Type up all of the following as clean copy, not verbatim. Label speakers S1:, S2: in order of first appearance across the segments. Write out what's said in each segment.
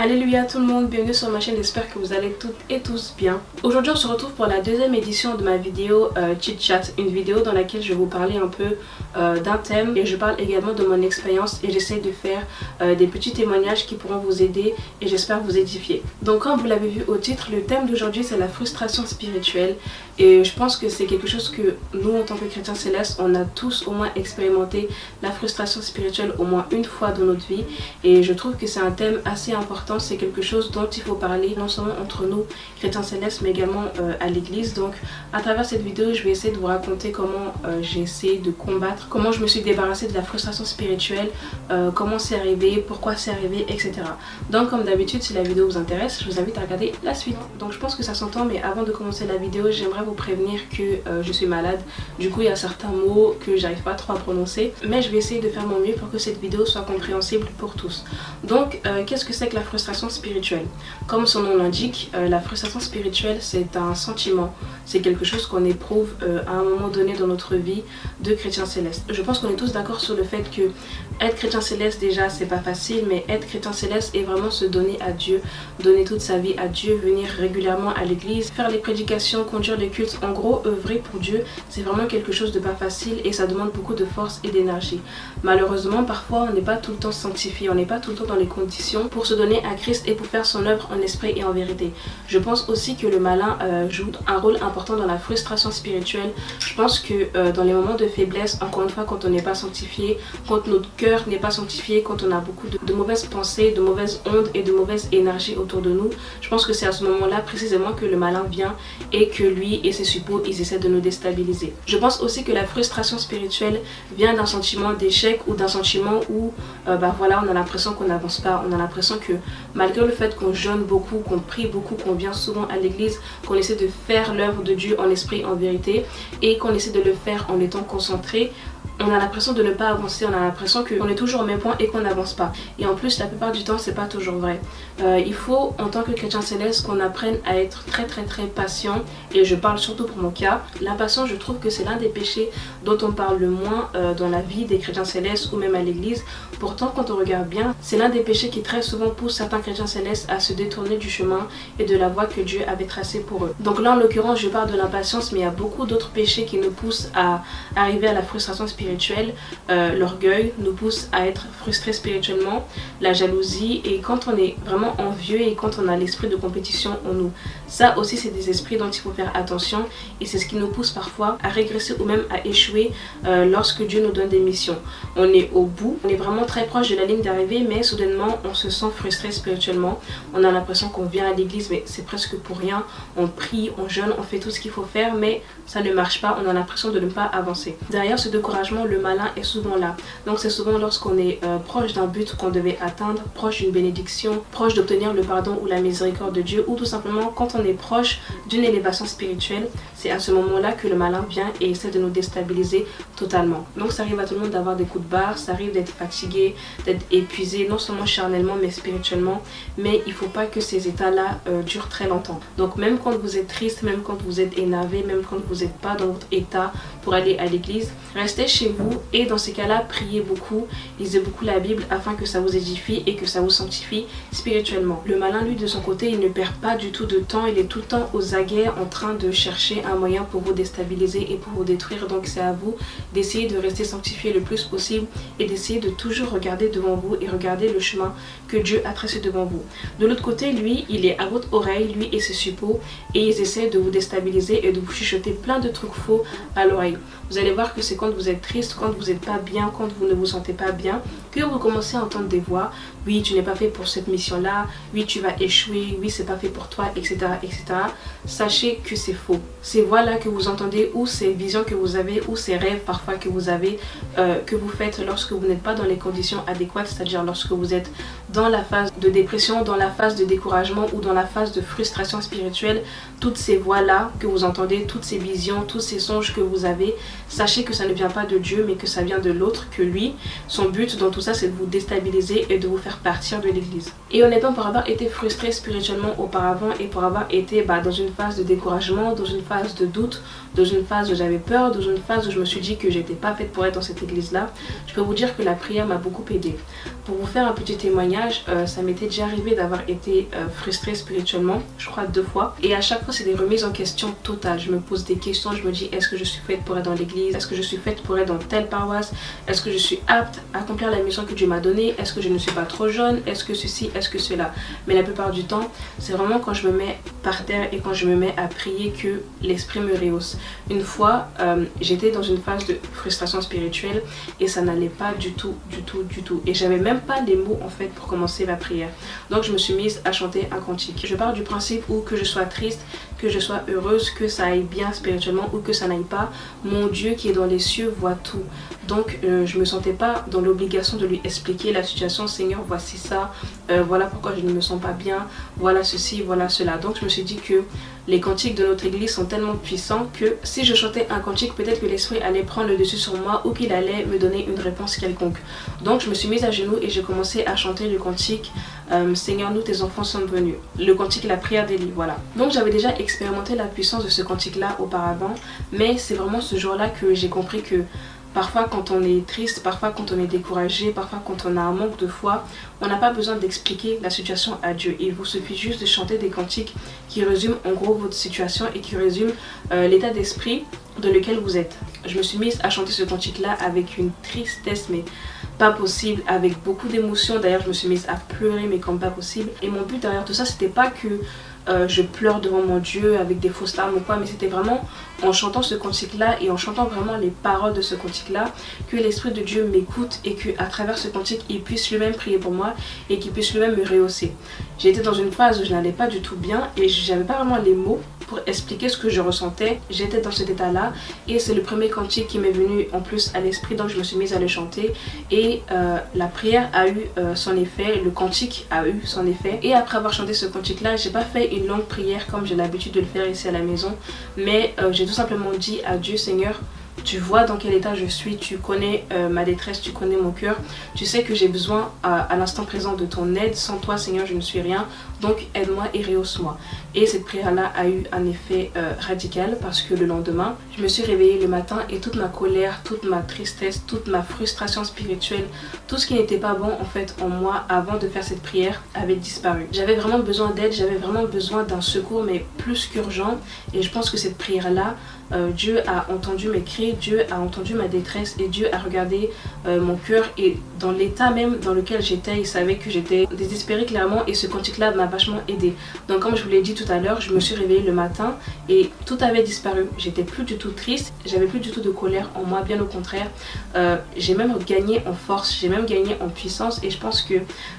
S1: Alléluia tout le monde, bienvenue sur ma chaîne, j'espère que vous allez toutes et tous bien. Aujourd'hui on se retrouve pour la deuxième édition de ma vidéo Chit Chat, une vidéo dans laquelle je vais vous parler un peu d'un thème et je parle également de mon expérience et j'essaie de faire des petits témoignages qui pourront vous aider et j'espère vous édifier. Donc comme vous l'avez vu au titre, le thème d'aujourd'hui c'est la frustration spirituelle et je pense que c'est quelque chose que nous en tant que chrétiens célestes on a tous au moins expérimenté la frustration spirituelle au moins une fois dans notre vie et je trouve que c'est un thème assez important. C'est quelque chose dont il faut parler non seulement entre nous chrétiens célestes mais également à l'église. Donc à travers cette vidéo je vais essayer de vous raconter comment j'ai essayé de combattre, comment je me suis débarrassée de la frustration spirituelle, comment c'est arrivé, pourquoi c'est arrivé, etc. Donc comme d'habitude si la vidéo vous intéresse je vous invite à regarder la suite. Donc je pense que ça s'entend, mais avant de commencer la vidéo j'aimerais vous prévenir que je suis malade. Du coup il y a certains mots que j'arrive pas trop à prononcer, mais je vais essayer de faire mon mieux pour que cette vidéo soit compréhensible pour tous. Donc qu'est-ce que c'est que la frustration spirituelle? Comme son nom l'indique, la frustration spirituelle c'est un sentiment, c'est quelque chose qu'on éprouve à un moment donné dans notre vie de chrétien céleste. Je pense qu'on est tous d'accord sur le fait que être chrétien céleste déjà c'est pas facile, mais être chrétien céleste est vraiment se donner à Dieu, donner toute sa vie à Dieu, venir régulièrement à l'église, faire les prédications, conduire les cultes, en gros œuvrer pour Dieu. C'est vraiment quelque chose de pas facile et ça demande beaucoup de force et d'énergie. Malheureusement parfois on n'est pas tout le temps sanctifié, on n'est pas tout le temps dans les conditions pour se donner à Christ et pour faire son œuvre en esprit et en vérité. Je pense aussi que le malin joue un rôle important dans la frustration spirituelle. Je pense que dans les moments de faiblesse, encore une fois quand on n'est pas sanctifié, quand notre cœur n'est pas sanctifié, quand on a beaucoup de mauvaises pensées, de mauvaises ondes et de mauvaise énergie autour de nous, je pense que c'est à ce moment-là précisément que le malin vient et que lui et ses suppôts ils essaient de nous déstabiliser. Je pense aussi que la frustration spirituelle vient d'un sentiment d'échec ou d'un sentiment où voilà, on a l'impression qu'on n'avance pas, on a l'impression que malgré le fait qu'on jeûne beaucoup, qu'on prie beaucoup, qu'on vient souvent à l'église, qu'on essaie de faire l'œuvre de Dieu en esprit, en vérité et qu'on essaie de le faire en étant concentré, on a l'impression de ne pas avancer, on a l'impression qu'on est toujours au même point et qu'on n'avance pas. Et en plus, la plupart du temps, c'est pas toujours vrai. Il faut, en tant que chrétien céleste, qu'on apprenne à être très patient. Et je parle surtout pour mon cas. L'impatience, je trouve que c'est l'un des péchés dont on parle le moins dans la vie des chrétiens célestes ou même à l'église. Pourtant, quand on regarde bien, c'est l'un des péchés qui très souvent pousse certains chrétiens célestes à se détourner du chemin et de la voie que Dieu avait tracée pour eux. Donc là, en l'occurrence, je parle de l'impatience, mais il y a beaucoup d'autres péchés qui nous poussent à arriver à la frustration spirituelle. L'orgueil nous pousse à être frustré spirituellement, la jalousie, et quand on est vraiment envieux et quand on a l'esprit de compétition en nous. Ça aussi c'est des esprits dont il faut faire attention et c'est ce qui nous pousse parfois à régresser ou même à échouer lorsque Dieu nous donne des missions. On est au bout, on est vraiment très proche de la ligne d'arrivée, mais soudainement on se sent frustré spirituellement. On a l'impression qu'on vient à l'église mais c'est presque pour rien. On prie, on jeûne, on fait tout ce qu'il faut faire mais ça ne marche pas, on a l'impression de ne pas avancer. Derrière ce découragement, le malin est souvent là. Donc c'est souvent lorsqu'on est proche d'un but qu'on devait atteindre, proche d'une bénédiction, proche d'obtenir le pardon ou la miséricorde de Dieu, ou tout simplement quand on est proche d'une élévation spirituelle, c'est à ce moment-là que le malin vient et essaie de nous déstabiliser totalement. Donc ça arrive à tout le monde d'avoir des coups de barre, ça arrive d'être fatigué, d'être épuisé, non seulement charnellement mais spirituellement, mais il ne faut pas que ces états-là durent très longtemps. Donc même quand vous êtes triste, même quand vous êtes énervé, même quand vous n'êtes pas dans votre état pour aller à l'église, restez chez vous et dans ces cas-là, priez beaucoup, lisez beaucoup la Bible afin que ça vous édifie et que ça vous sanctifie spirituellement. Le malin, lui, de son côté, il ne perd pas du tout de temps, il est tout le temps aux aguets en train de chercher un moyen pour vous déstabiliser et pour vous détruire. Donc c'est à vous d'essayer de rester sanctifié le plus possible et d'essayer de toujours regarder devant vous et regarder le chemin que Dieu a tracé devant vous. De l'autre côté, lui, il est à votre oreille, lui et ses suppôts, et ils essaient de vous déstabiliser et de vous chuchoter plein de trucs faux à l'oreille. Vous allez voir que c'est quand vous êtes triste, quand vous n'êtes pas bien, quand vous ne vous sentez pas bien, que vous commencez à entendre des voix. Oui, tu n'es pas fait pour cette mission-là. Oui, tu vas échouer. Oui, c'est pas fait pour toi, etc., etc. Sachez que c'est faux. Ces voix-là que vous entendez, ou ces visions que vous avez, ou ces rêves parfois que vous avez, que vous faites lorsque vous n'êtes pas dans les conditions adéquates, c'est-à-dire lorsque vous êtes dans la phase de dépression, dans la phase de découragement ou dans la phase de frustration spirituelle, toutes ces voix-là que vous entendez, toutes ces visions, tous ces songes que vous avez, sachez que ça ne vient pas de Dieu, mais que ça vient de l'autre, que lui, son but dans tout tout ça, c'est de vous déstabiliser et de vous faire partir de l'église. Et honnêtement, pour avoir été frustrée spirituellement auparavant et pour avoir été dans une phase de découragement, dans une phase de doute, dans une phase où j'avais peur, dans une phase où je me suis dit que j'étais pas faite pour être dans cette église-là, je peux vous dire que la prière m'a beaucoup aidée. Pour vous faire un petit témoignage, ça m'était déjà arrivé d'avoir été frustrée spirituellement, je crois 2 fois. Et à chaque fois, c'est des remises en question totales. Je me pose des questions, je me dis, est-ce que je suis faite pour être dans l'église? Est-ce que je suis faite pour être dans telle paroisse? Est-ce que je suis apte à accomplir la mission que Dieu m'a donnée? Est-ce que je ne suis pas trop jeune? Est-ce que ceci? Est-ce que cela? Mais la plupart du temps, c'est vraiment quand je me mets par terre et quand je me mets à prier que l'esprit me rehausse. Une fois, j'étais dans une phase de frustration spirituelle et ça n'allait pas du tout. Et j'avais même pas les mots en fait pour commencer ma prière. Donc je me suis mise à chanter un cantique. Je pars du principe où que je sois triste, que je sois heureuse, que ça aille bien spirituellement ou que ça n'aille pas, mon Dieu qui est dans les cieux voit tout. Donc je me sentais pas dans l'obligation de lui expliquer la situation. Seigneur, voici ça, voilà pourquoi je ne me sens pas bien, voilà ceci, voilà cela. Donc je me suis dit que les cantiques de notre église sont tellement puissants que si je chantais un cantique, peut-être que l'esprit allait prendre le dessus sur moi ou qu'il allait me donner une réponse quelconque. Donc je me suis mise à genoux et j'ai commencé à chanter le cantique Seigneur, nous tes enfants sommes venus. Le cantique la prière d'Élie, voilà. Donc j'avais déjà expérimenté la puissance de ce cantique-là auparavant, mais c'est vraiment ce jour-là que j'ai compris que parfois quand on est triste, parfois quand on est découragé, parfois quand on a un manque de foi, on n'a pas besoin d'expliquer la situation à Dieu. Il vous suffit juste de chanter des cantiques qui résument en gros votre situation et qui résument l'état d'esprit dans lequel vous êtes. Je me suis mise à chanter ce cantique-là avec une tristesse mais pas possible, avec beaucoup d'émotions. D'ailleurs je me suis mise à pleurer mais comme pas possible. Et mon but derrière tout ça, c'était pas que je pleure devant mon Dieu avec des fausses larmes ou quoi, mais c'était vraiment en chantant ce cantique-là et en chantant vraiment les paroles de ce cantique-là que l'Esprit de Dieu m'écoute et qu'à travers ce cantique, il puisse lui-même prier pour moi et qu'il puisse lui-même me rehausser. J'étais dans une phase où je n'allais pas du tout bien et j'avais pas vraiment les mots pour expliquer ce que je ressentais. J'étais dans cet état-là et c'est le premier cantique qui m'est venu en plus à l'esprit, donc je me suis mise à le chanter et la prière a eu son effet, le cantique a eu son effet. Et après avoir chanté ce cantique-là, j'ai pas fait une longue prière comme j'ai l'habitude de le faire ici à la maison, mais j'ai tout simplement dit à Dieu, Seigneur, tu vois dans quel état je suis, tu connais ma détresse, tu connais mon cœur, tu sais que j'ai besoin à l'instant présent de ton aide. Sans toi, Seigneur, je ne suis rien, donc aide-moi et rehausse-moi. Et cette prière-là a eu un effet radical parce que le lendemain, je me suis réveillée le matin et toute ma colère, toute ma tristesse, toute ma frustration spirituelle, tout ce qui n'était pas bon en fait en moi avant de faire cette prière avait disparu. J'avais vraiment besoin d'aide, j'avais vraiment besoin d'un secours mais plus qu'urgent et je pense que cette prière-là, Dieu a entendu mes cris, Dieu a entendu ma détresse et Dieu a regardé mon cœur et dans l'état même dans lequel j'étais, il savait que j'étais désespérée clairement et ce cantique-là m'a vachement aidée. Donc comme je vous l'ai dit tout à l'heure, je me suis réveillée le matin et tout avait disparu. J'étais plus du tout triste, j'avais plus du tout de colère en moi, bien au contraire. J'ai même gagné en force, j'ai même gagné en puissance et je pense que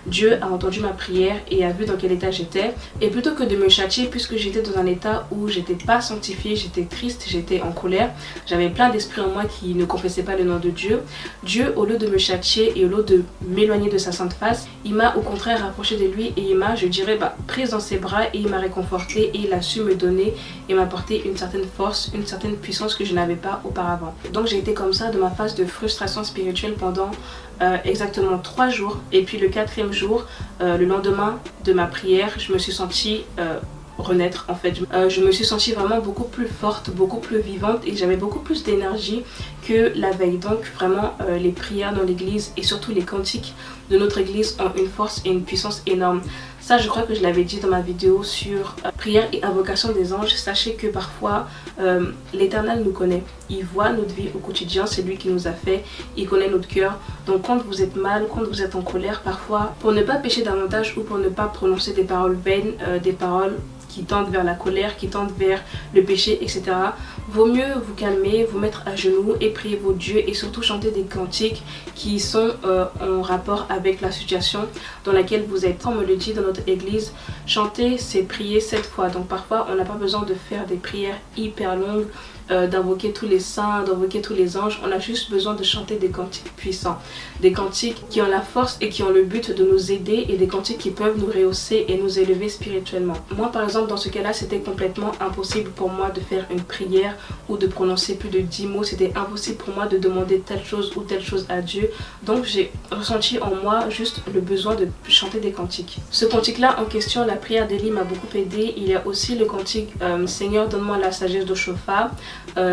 S1: Dieu a entendu ma prière et a vu dans quel état j'étais. Et plutôt que de me châtier, puisque j'étais dans un état où j'étais pas sanctifiée, j'étais triste, j'étais en colère, j'avais plein d'esprits en moi qui ne confessaient pas le nom de Dieu. Dieu, au lieu de me châtier et au lieu de m'éloigner de sa sainte face, il m'a au contraire rapproché de lui et il m'a, je dirais, prise dans ses bras et il m'a réconforté et il a su me donner et m'apporter une certaine force, une certaine puissance que je n'avais pas auparavant. Donc j'ai été comme ça dans ma phase de frustration spirituelle pendant exactement 3 jours et puis le 4e jour, le lendemain de ma prière, je me suis sentie renaître en fait. Je me suis sentie vraiment beaucoup plus forte, beaucoup plus vivante et j'avais beaucoup plus d'énergie que la veille. Donc vraiment les prières dans l'église et surtout les cantiques de notre église ont une force et une puissance énorme. Ça je crois que je l'avais dit dans ma vidéo sur prière et invocation des anges. Sachez que parfois l'Éternel nous connaît, il voit notre vie au quotidien, c'est lui qui nous a fait, il connaît notre cœur. Donc quand vous êtes mal, quand vous êtes en colère, parfois pour ne pas pécher davantage ou pour ne pas prononcer des paroles vaines, des paroles qui tendent vers la colère, qui tendent vers le péché, etc. Vaut mieux vous calmer, vous mettre à genoux et prier votre Dieu et surtout chanter des cantiques qui sont en rapport avec la situation dans laquelle vous êtes. Comme on me le dit dans notre église, Chanter, c'est prier 7 fois. Donc parfois, on n'a pas besoin de faire des prières hyper longues, d'invoquer tous les saints, d'invoquer tous les anges. On a juste besoin de chanter des cantiques puissants, des cantiques qui ont la force et qui ont le but de nous aider, et des cantiques qui peuvent nous rehausser et nous élever spirituellement. Moi par exemple, dans ce cas là, c'était complètement impossible pour moi de faire une prière ou de prononcer plus de 10 mots. C'était impossible pour moi de demander telle chose ou telle chose à Dieu. Donc j'ai ressenti en moi juste le besoin de chanter des cantiques. Ce cantique là en question, la prière d'Élie, m'a beaucoup aidé. Il y a aussi le cantique Seigneur donne-moi la sagesse de Shofar,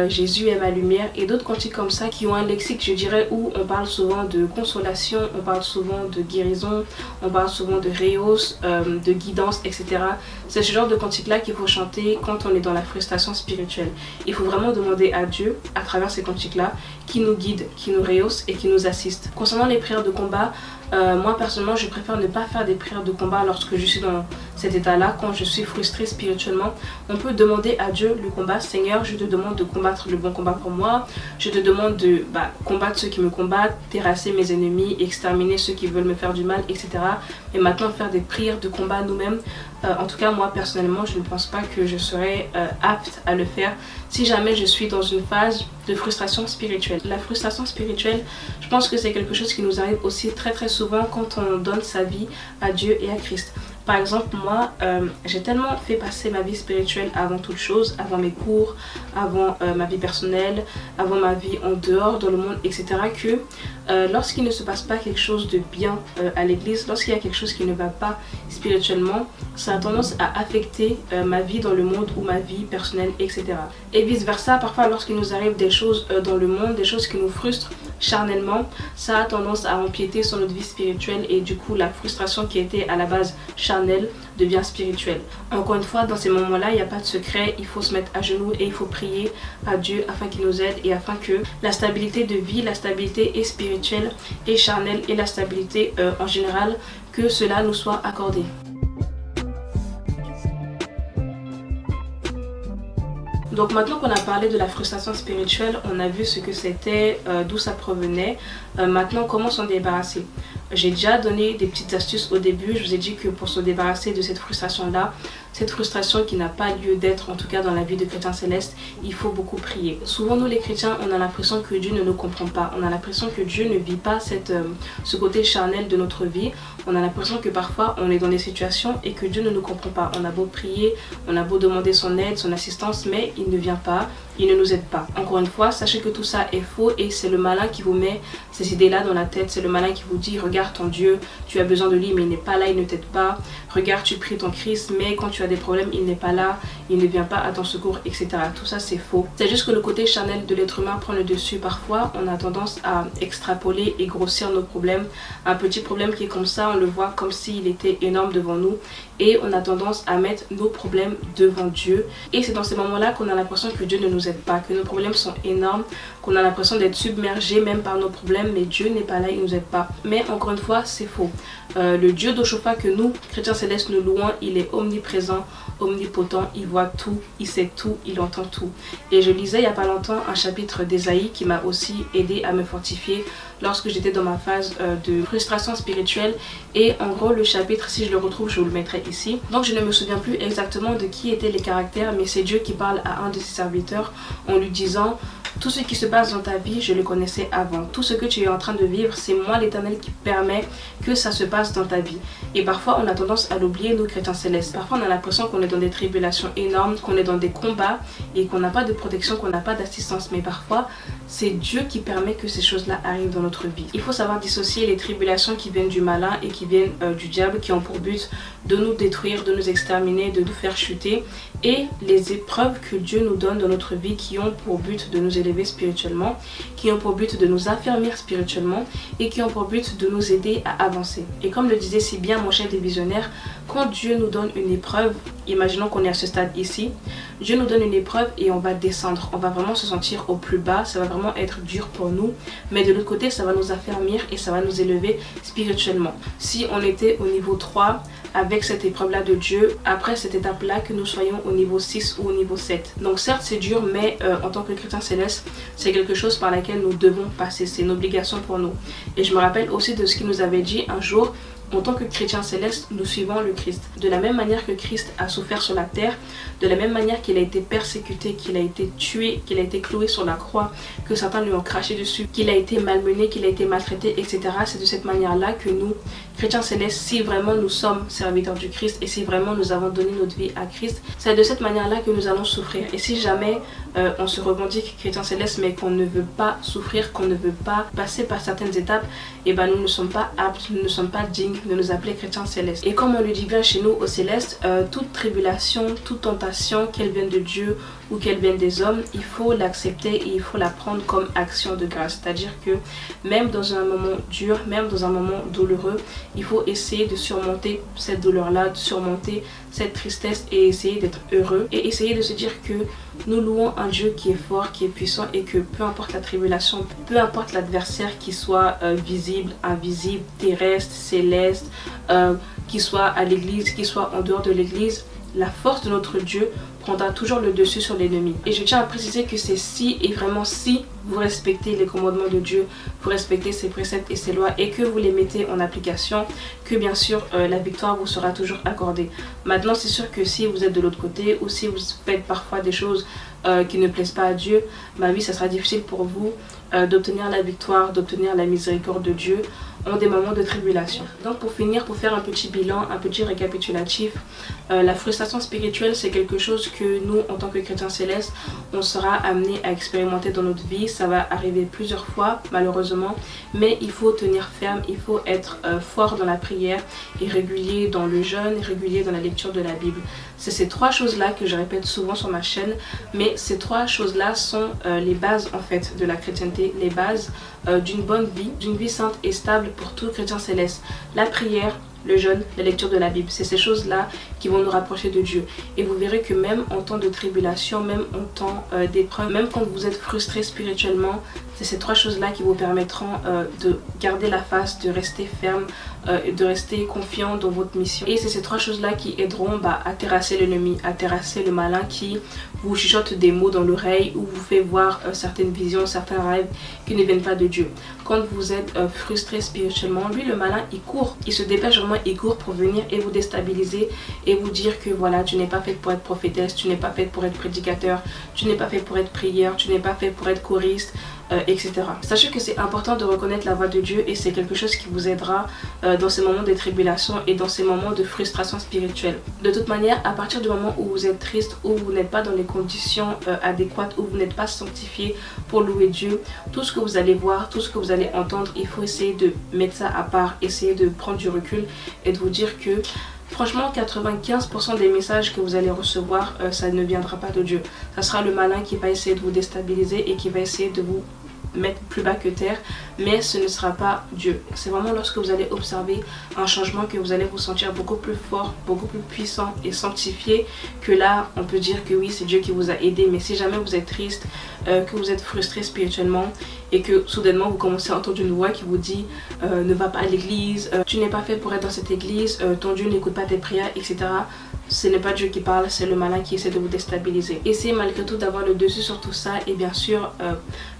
S1: Jésus est ma lumière, et d'autres cantiques comme ça qui ont un lexique, je dirais, où on parle souvent de consolation, on parle souvent de guérison, on parle souvent de réhausse, de guidance, etc. C'est ce genre de cantique là qu'il faut chanter quand on est dans la frustration spirituelle. Il faut vraiment demander à Dieu à travers ces cantiques là qui nous guide, qui nous rehausse et qui nous assiste. Concernant les prières de combat, moi personnellement je préfère ne pas faire des prières de combat lorsque je suis dans cet état là. Quand je suis frustrée spirituellement, on peut demander à Dieu le combat. Seigneur, je te demande de combattre le bon combat pour moi, je te demande de combattre ceux qui me combattent, terrasser mes ennemis, exterminer ceux qui veulent me faire du mal, etc. Et maintenant faire des prières de combat nous-mêmes, en tout cas moi personnellement je ne pense pas que je serais apte à le faire si jamais je suis dans une phase de frustration spirituelle. La frustration spirituelle, je pense que c'est quelque chose qui nous arrive aussi très souvent quand on donne sa vie à Dieu et à Christ. Par exemple, moi, j'ai tellement fait passer ma vie spirituelle avant toute chose, avant mes cours, avant ma vie personnelle, avant ma vie en dehors, dans le monde, etc. que lorsqu'il ne se passe pas quelque chose de bien à l'église, lorsqu'il y a quelque chose qui ne va pas spirituellement, ça a tendance à affecter ma vie dans le monde ou ma vie personnelle, etc. Et vice versa, parfois lorsqu'il nous arrive des choses dans le monde, des choses qui nous frustrent charnellement, ça a tendance à empiéter sur notre vie spirituelle, et du coup la frustration qui était à la base charnelle devient spirituelle. Encore une fois, dans ces moments-là, il n'y a pas de secret, il faut se mettre à genoux et il faut prier à Dieu afin qu'il nous aide et afin que la stabilité de vie, la stabilité est spirituelle et charnelle, et la stabilité en général, que cela nous soit accordé. Donc maintenant qu'on a parlé de la frustration spirituelle, on a vu ce que c'était, d'où ça provenait. Maintenant, comment s'en débarrasser? J'ai déjà donné des petites astuces au début. Je vous ai dit que pour se débarrasser de cette frustration-là, cette frustration qui n'a pas lieu d'être, en tout cas dans la vie de chrétien céleste, il faut beaucoup prier. Souvent nous les chrétiens, on a l'impression que Dieu ne nous comprend pas. On a l'impression que Dieu ne vit pas ce côté charnel de notre vie. On a l'impression que parfois on est dans des situations et que Dieu ne nous comprend pas. On a beau prier, on a beau demander son aide, son assistance, mais il ne vient pas, il ne nous aide pas. Encore une fois, sachez que tout ça est faux, et c'est le malin qui vous met ces idées-là dans la tête. C'est le malin qui vous dit: regarde ton Dieu, tu as besoin de lui mais il n'est pas là, il ne t'aide pas. Regarde, tu pries ton Christ, mais quand tu as des problèmes, il n'est pas là, il ne vient pas à ton secours, etc. Tout ça c'est faux. C'est juste que le côté charnel de l'être humain prend le dessus. Parfois on a tendance à extrapoler et grossir nos problèmes. Un petit problème qui est comme ça, on le voit comme s'il était énorme devant nous, et on a tendance à mettre nos problèmes devant Dieu. Et c'est dans ces moments-là qu'on a l'impression que Dieu ne nous aide pas, que nos problèmes sont énormes, qu'on a l'impression d'être submergé même par nos problèmes, mais Dieu n'est pas là, il ne nous aide pas. Mais encore une fois, c'est faux. Le Dieu d'Oshofa que nous, chrétiens célestes, nous louons, il est omniprésent, omnipotent, il voit tout, il sait tout, il entend tout. Et je lisais il n'y a pas longtemps un chapitre d'Ésaïe qui m'a aussi aidé à me fortifier lorsque j'étais dans ma phase de frustration spirituelle. Et en gros, le chapitre, si je le retrouve, je vous le mettrai ici. Donc je ne me souviens plus exactement de qui étaient les caractères, mais c'est Dieu qui parle à un de ses serviteurs en lui disant: tout ce qui se passe dans ta vie, je le connaissais avant. Tout ce que tu es en train de vivre, c'est moi l'Éternel qui permet que ça se passe dans ta vie. Et parfois, on a tendance à l'oublier, nous chrétiens célestes. Parfois, on a l'impression qu'on est dans des tribulations énormes, qu'on est dans des combats et qu'on n'a pas de protection, qu'on n'a pas d'assistance. Mais parfois, c'est Dieu qui permet que ces choses-là arrivent dans notre vie. Il faut savoir dissocier les tribulations qui viennent du malin et qui viennent du diable, qui ont pour but de nous détruire, de nous exterminer, de nous faire chuter, et les épreuves que Dieu nous donne dans notre vie qui ont pour but de nous élever spirituellement, qui ont pour but de nous affermir spirituellement et qui ont pour but de nous aider à avancer. Et comme le disait si bien mon chef des visionnaires, quand Dieu nous donne une épreuve, imaginons qu'on est à ce stade ici, Dieu nous donne une épreuve et on va descendre, on va vraiment se sentir au plus bas, ça va vraiment être dur pour nous, mais de l'autre côté ça va nous affermir et ça va nous élever spirituellement. Si on était au niveau 3 avec cette épreuve là de Dieu, après cette étape là que nous soyons au niveau 6 ou au niveau 7. Donc certes c'est dur, mais en tant que chrétien céleste, c'est quelque chose par laquelle nous devons passer, c'est une obligation pour nous. Et je me rappelle aussi de ce qu'il nous avait dit un jour. en tant que chrétiens célestes, nous suivons le Christ. De la même manière que Christ a souffert sur la terre, de la même manière qu'il a été persécuté, qu'il a été tué, qu'il a été cloué sur la croix, que certains lui ont craché dessus, qu'il a été malmené, qu'il a été maltraité, etc. C'est de cette manière-là que nous, chrétiens célestes, si vraiment nous sommes serviteurs du Christ et si vraiment nous avons donné notre vie à Christ, c'est de cette manière-là que nous allons souffrir. Et si jamais on se revendique chrétien céleste mais qu'on ne veut pas souffrir, qu'on ne veut pas passer par certaines étapes, et ben nous ne sommes pas aptes, nous ne sommes pas dignes de nous appeler chrétiens célestes. Et comme on le dit bien chez nous au céleste, toute tribulation, toute tentation, qu'elle vienne de Dieu ou qu'elle vienne des hommes, il faut l'accepter et il faut la prendre comme action de grâce. C'est-à-dire que même dans un moment dur, même dans un moment douloureux, il faut essayer de surmonter cette douleur-là, de surmonter cette tristesse et essayer d'être heureux et essayer de se dire que nous louons un Dieu qui est fort, qui est puissant et que peu importe la tribulation, peu importe l'adversaire qui soit visible, invisible, terrestre, céleste, qui soit à l'église, qui soit en dehors de l'église, la force de notre Dieu prendra toujours le dessus sur l'ennemi. Et je tiens à préciser que c'est si et vraiment si vous respectez les commandements de Dieu, vous respectez ses préceptes et ses lois et que vous les mettez en application, que bien sûr la victoire vous sera toujours accordée. Maintenant c'est sûr que si vous êtes de l'autre côté ou si vous faites parfois des choses qui ne plaisent pas à Dieu, bah oui, ça sera difficile pour vous d'obtenir la victoire, d'obtenir la miséricorde de Dieu en des moments de tribulation. Donc pour finir, pour faire un petit bilan, un petit récapitulatif, la frustration spirituelle c'est quelque chose que nous en tant que chrétiens célestes on sera amené à expérimenter dans notre vie. Ça va arriver plusieurs fois malheureusement, mais il faut tenir ferme, il faut être fort dans la prière et régulier dans le jeûne, régulier dans la lecture de la Bible. C'est ces trois choses là que je répète souvent sur ma chaîne, mais ces trois choses là sont les bases en fait de la chrétienté, les bases d'une bonne vie, d'une vie sainte et stable pour tout chrétien céleste. La prière, le jeûne, la lecture de la Bible, c'est ces choses-là qui vont nous rapprocher de Dieu. Et vous verrez que même en temps de tribulation, même en temps d'épreuve, même quand vous êtes frustré spirituellement, c'est ces trois choses-là qui vous permettront de garder la face, de rester ferme, de rester confiant dans votre mission. Et c'est ces trois choses-là qui aideront à terrasser l'ennemi, à terrasser le malin qui vous chuchote des mots dans l'oreille ou vous fait voir certaines visions, certains rêves qui ne viennent pas de Dieu. Quand vous êtes frustré spirituellement, lui le malin il court, il se dépêche vraiment, il court pour venir et vous déstabiliser et vous dire que voilà, tu n'es pas faite pour être prophétesse, tu n'es pas faite pour être prédicateur, tu n'es pas fait pour être prieur, tu n'es pas fait pour être choriste, etc. Sachez que c'est important de reconnaître la voix de Dieu et c'est quelque chose qui vous aidera dans ces moments de tribulation et dans ces moments de frustration spirituelle. De toute manière, à partir du moment où vous êtes triste, où vous n'êtes pas dans les conditions adéquates, où vous n'êtes pas sanctifié pour louer Dieu, tout ce que vous allez voir, tout ce que vous allez entendre, il faut essayer de mettre ça à part, essayer de prendre du recul et de vous dire que franchement 95% des messages que vous allez recevoir ça ne viendra pas de Dieu. Ça sera le malin qui va essayer de vous déstabiliser et qui va essayer de vous mettre plus bas que terre, mais ce ne sera pas Dieu. C'est vraiment lorsque vous allez observer un changement que vous allez vous sentir beaucoup plus fort, beaucoup plus puissant et sanctifié, que là on peut dire que oui c'est Dieu qui vous a aidé. Mais si jamais vous êtes triste, que vous êtes frustré spirituellement et que soudainement vous commencez à entendre une voix qui vous dit ne va pas à l'église, tu n'es pas fait pour être dans cette église, ton Dieu n'écoute pas tes prières, etc. Ce n'est pas Dieu qui parle, c'est le malin qui essaie de vous déstabiliser. Essayez malgré tout d'avoir le dessus sur tout ça et bien sûr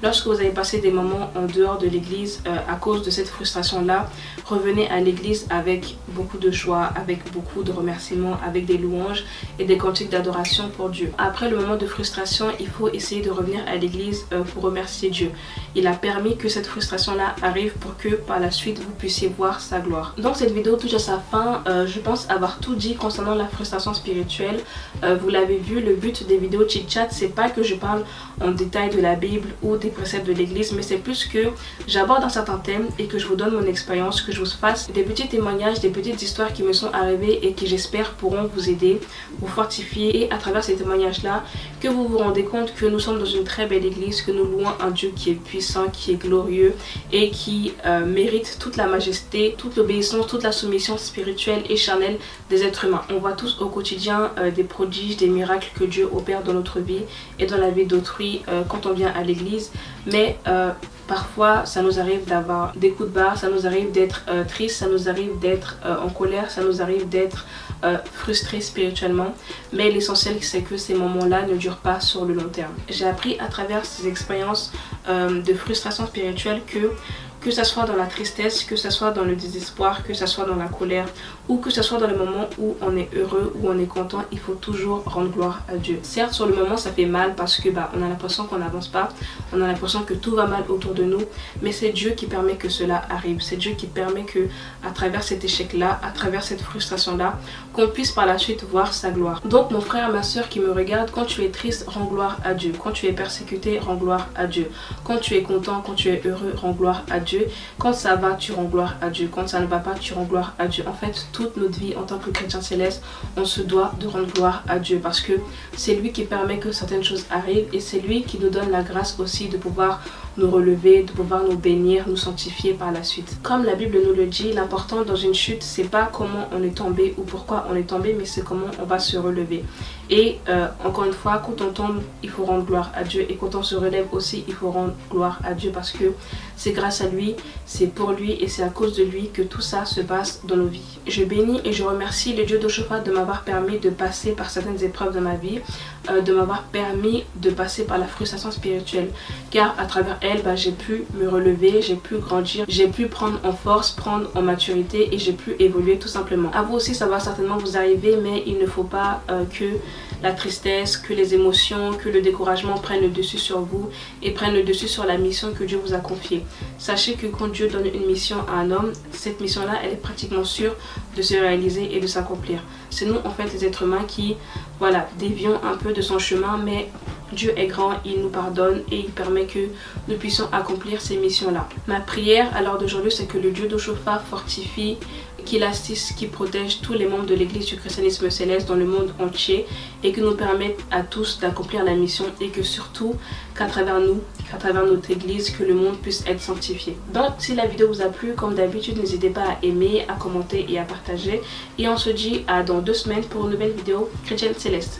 S1: lorsque vous avez passé des moments en dehors de l'église à cause de cette frustration là, revenez à l'église avec beaucoup de joie, avec beaucoup de remerciements, avec des louanges et des cantiques d'adoration pour Dieu. Après le moment de frustration, il faut essayer de revenir à l'église pour remercier Dieu. Il a permis que cette frustration là arrive pour que par la suite vous puissiez voir sa gloire. Donc cette vidéo touche à sa fin, je pense avoir tout dit concernant la frustration spirituelle. Vous l'avez vu, le but des vidéos chit chat c'est pas que je parle en détail de la Bible ou des préceptes de l'église, mais c'est plus que j'aborde un certain thème et que je vous donne mon expérience, que je vous fasse des petits témoignages, des petites histoires qui me sont arrivées et qui j'espère pourront vous aider, vous fortifier et à travers ces témoignages là que vous vous rendez compte que nous sommes dans une très belle église, que nous louons un Dieu qui est puissant, qui est glorieux et qui mérite toute la majesté, toute l'obéissance, toute la soumission spirituelle et charnelle des êtres humains. On voit tous au quotidien des prodiges, des miracles que Dieu opère dans notre vie et dans la vie d'autrui quand on vient à l'église, mais parfois ça nous arrive d'avoir des coups de barre, ça nous arrive d'être triste, ça nous arrive d'être en colère, ça nous arrive d'être frustré spirituellement, mais l'essentiel c'est que ces moments-là ne durent pas sur le long terme. J'ai appris à travers ces expériences de frustration spirituelle que que ce soit dans la tristesse, que ce soit dans le désespoir, que ce soit dans la colère ou que ce soit dans le moment où on est heureux, où on est content, il faut toujours rendre gloire à Dieu. Certes, sur le moment ça fait mal parce que on a l'impression qu'on n'avance pas, on a l'impression que tout va mal autour de nous, mais c'est Dieu qui permet que cela arrive, c'est Dieu qui permet que à travers cet échec-là, à travers cette frustration-là, qu'on puisse par la suite voir sa gloire. Donc mon frère, ma soeur qui me regarde, quand tu es triste, rends gloire à Dieu. Quand tu es persécuté, rends gloire à Dieu. Quand tu es content, quand tu es heureux, rends gloire à Dieu. Quand ça va, tu rends gloire à Dieu. Quand ça ne va pas, tu rends gloire à Dieu. En fait, toute notre vie en tant que chrétien céleste, on se doit de rendre gloire à Dieu parce que c'est lui qui permet que certaines choses arrivent et c'est lui qui nous donne la grâce aussi de pouvoir nous relever, de pouvoir nous bénir, nous sanctifier par la suite. Comme la Bible nous le dit, l'important dans une chute, c'est pas comment on est tombé ou pourquoi on est tombé, mais c'est comment on va se relever. Et encore une fois, quand on tombe, il faut rendre gloire à Dieu. Et quand on se relève aussi, il faut rendre gloire à Dieu parce que c'est grâce à lui, c'est pour lui et c'est à cause de lui que tout ça se passe dans nos vies. Je bénis et je remercie le Dieu d'Oshofa de m'avoir permis de passer par certaines épreuves de ma vie, de m'avoir permis de passer par la frustration spirituelle. Car à travers elle, j'ai pu me relever, j'ai pu grandir, j'ai pu prendre en force, prendre en maturité et j'ai pu évoluer tout simplement. À vous aussi, ça va certainement vous arriver, mais il ne faut pas que la tristesse, que les émotions, que le découragement prennent le dessus sur vous et prennent le dessus sur la mission que Dieu vous a confiée. Sachez que quand Dieu donne une mission à un homme, cette mission-là, elle est pratiquement sûre de se réaliser et de s'accomplir. C'est nous, en fait, les êtres humains qui, dévions un peu de son chemin, mais Dieu est grand, il nous pardonne et il permet que nous puissions accomplir ces missions-là. Ma prière à l'heure d'aujourd'hui, c'est que le Dieu d'Oshofa fortifie, qu'il assiste, qu'il protège tous les membres de l'église du christianisme céleste dans le monde entier et que nous permette à tous d'accomplir la mission et que surtout qu'à travers nous, qu'à travers notre église, que le monde puisse être sanctifié. Donc si la vidéo vous a plu, comme d'habitude, n'hésitez pas à aimer, à commenter et à partager. Et on se dit à dans 2 semaines pour une nouvelle vidéo chrétienne céleste.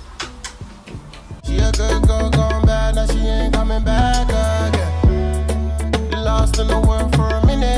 S2: She a good girl gone bad, now she ain't coming back again. Lost in the world for a minute.